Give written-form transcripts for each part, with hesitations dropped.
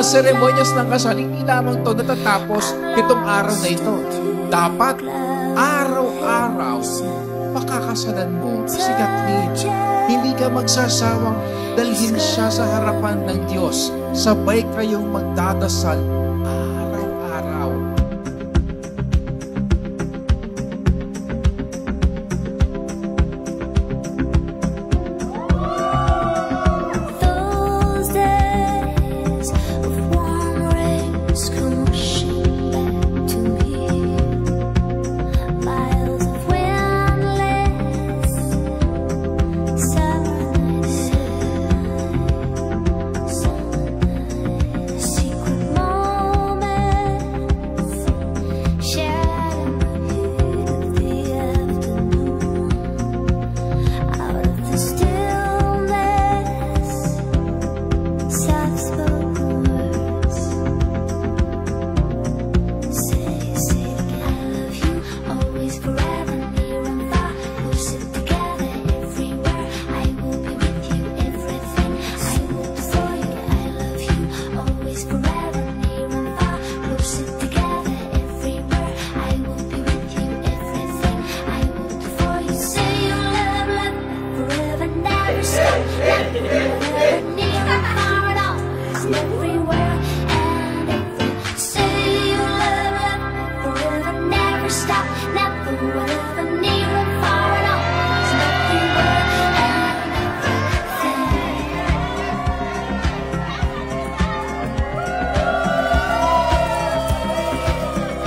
seremonyas ng kasal, hindi lamang ito natatapos itong araw na ito. Dapat araw-araw pakakasalan mo si Kathleen. Hindi ka magsasawang dalhin siya sa harapan ng Diyos. Sabay kayong magdadasal araw-araw.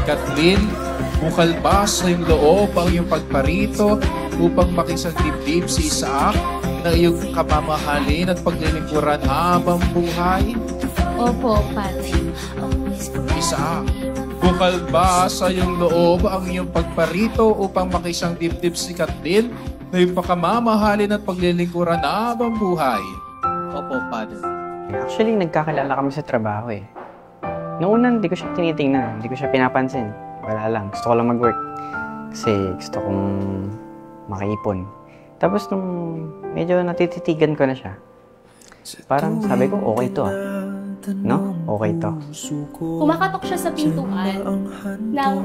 Kathleen, bukal ba sa iyong loob ang iyong pagparito upang makisagdibdib si Isaac na iyong kamamahalin at paglilingkuran habang buhay? Opo, Padre. Isaac, bukal ba sa iyong loob ang iyong pagparito upang makisagdibdib si Kathleen na iyong pakamamahalin at paglilingkuran habang buhay? Opo, Padre. Actually, nagkakilala kami sa trabaho eh. Noong una, hindi ko siya tinitingnan, hindi ko siya pinapansin. Wala lang, gusto ko lang mag-work. Kasi gusto kong makaipon. Tapos nung medyo natititigan ko na siya, parang sabi ko, okay to ah. No? Okay to. Kumakatok siya sa pintuan ng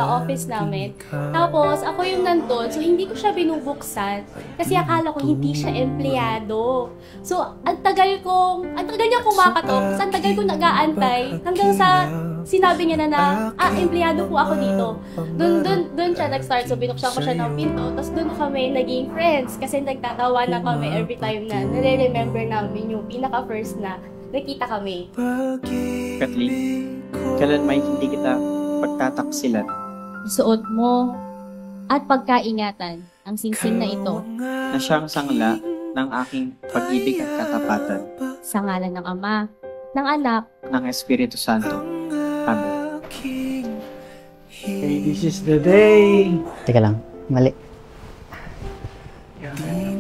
office namin. Tapos ako yung nandun, so hindi ko siya binubuksan kasi akala ko hindi siya empleyado. So ang tagal niya kumakatok, so ang tagal ko nag-aantay hanggang sa sinabi niya na empleyado po ako dito. Doon siya nag-start, so binuksan ko siya ng pinto. Tapos doon kami naging friends kasi nagtatawa na kami every time na nare-remember namin yung pinaka-first na nakita kami. Kathleen, kailan may hindi kita pagtataksilan? Suot mo at pagkaingatan ang singsing na ito Na siyang sangla ng aking pag-ibig at katapatan. sa ngalan ng Ama, ng Anak, Ng Espiritu Santo. Amen. Okay, this is the day. Teka lang, mali.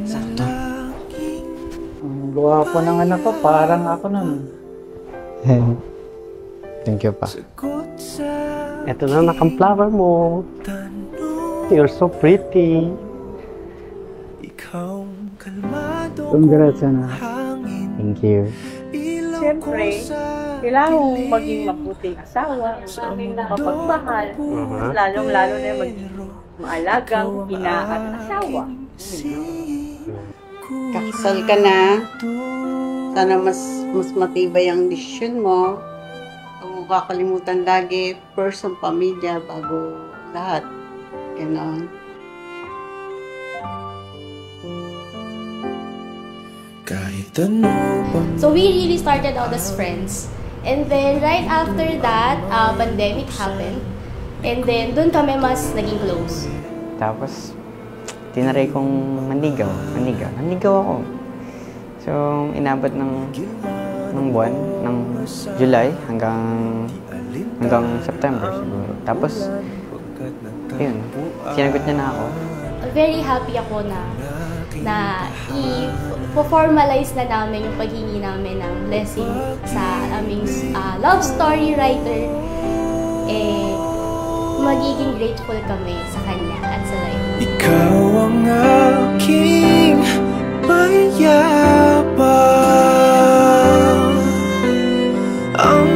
Santo. Ang gwapo ng anak ko, parang ako nun. Thank you pa. Ito na nakang-flower mo. You're so pretty. Congrats, anak. Thank you. Siyempre, kailangan mong maging mabuting asawa, mapagmahal, lalong-lalo na yung maging maalagang ina at asawa. Kakasal ka na. Sana mas matibay ang desisyon mo. Huwag mo kakalimutan lagi, first ang pamilya bago lahat. Ganon. So we really started out as friends. And then right after that, pandemic happened. And then doon kami mas naging close. Tapos, tinaray kong manligaw. Nanligaw ako. So, inabot ng buwan, ng July hanggang September siguro. Tapos, yun, sinagot niya na ako. Very happy ako na i-formalize na namin yung paghingi namin ng blessing sa aming love story writer. Magiging grateful kami sa kanya at sa life. Ikaw ang aking mayabang, ang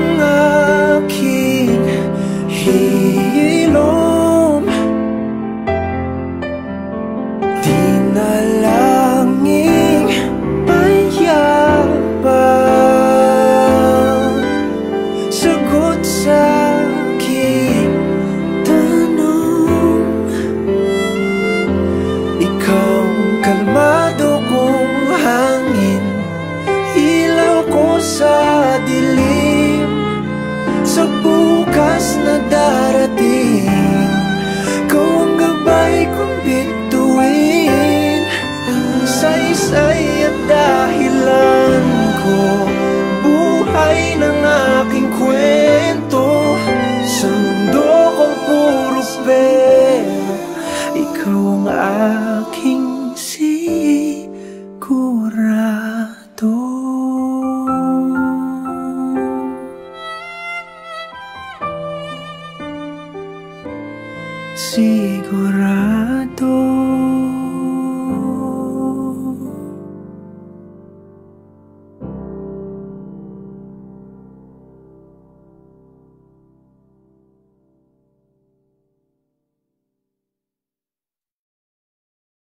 darating. Ikaw ang gabay kong bituin sa isa'y at dahilan ko. Buhay ng aking kwento sa mundo kong puro pera. Ikaw ang aking sigurado. Sigurado.